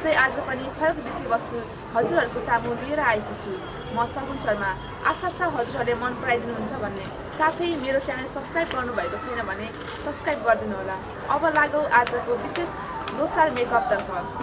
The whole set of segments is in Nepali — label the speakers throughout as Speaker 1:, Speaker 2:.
Speaker 1: अझै आज पनि फरक विषयवस्तु हजुरहरूको सामु लिएर आएकी छु। म सगुन शर्मा। आशा छ हजुरहरूले मन पराइदिनुहुन्छ भन्ने। साथै मेरो च्यानल सब्स्क्राइब गर्नुभएको छैन भने सब्स्क्राइब गरिदिनु होला। अब लागौँ आजको विशेष लोसार मेकअप तर्फ।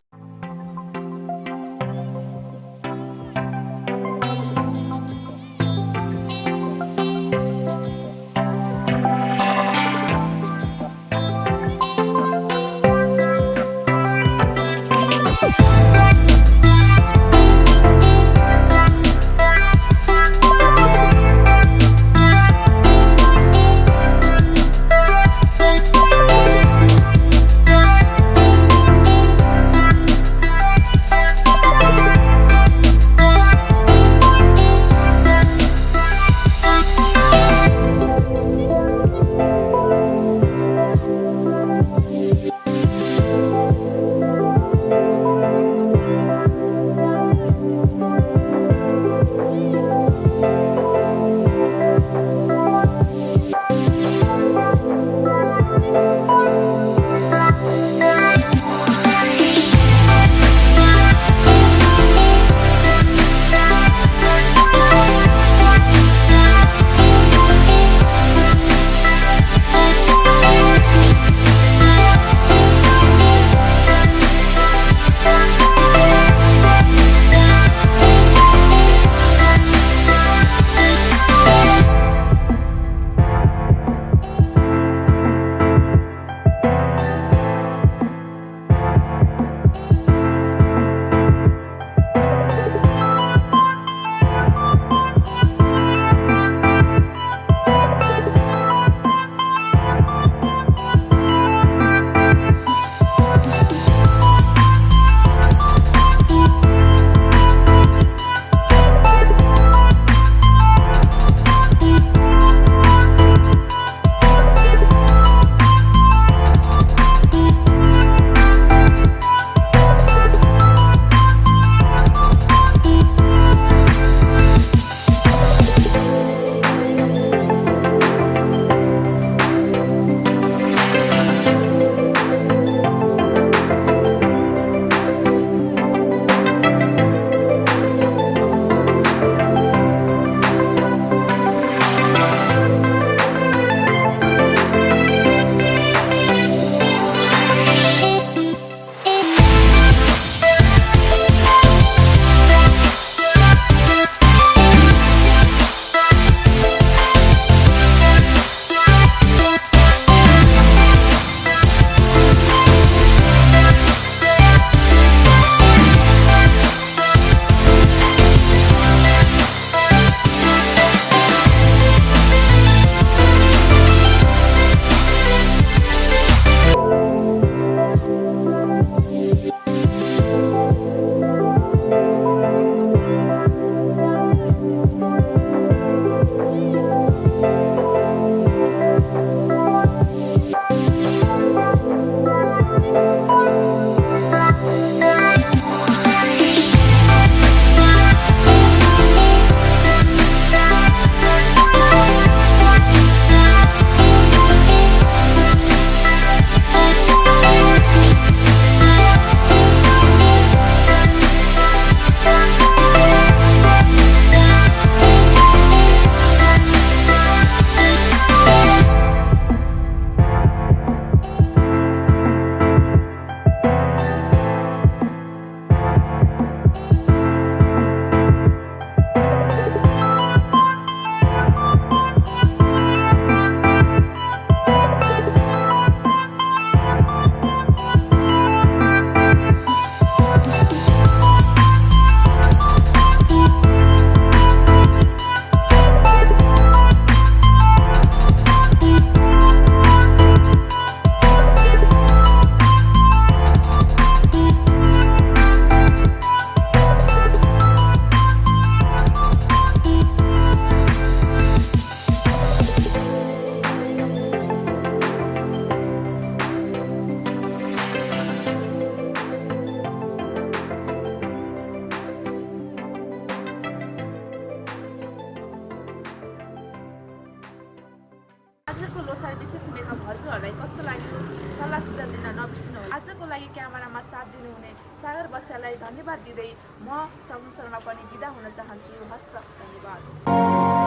Speaker 1: आजको लोसार विशेष मेकअप हजुरहरूलाई कस्तो लाग्यो सल्लाह सुझाव दिन नबिर्सिनुहोला। आजको लागि क्यामेरामा साथ दिनुहुने सागर बस्यालाई धन्यवाद दिँदै म सगुन शर्मा पनि बिदा हुन चाहन्छु। हस्त धन्यवाद।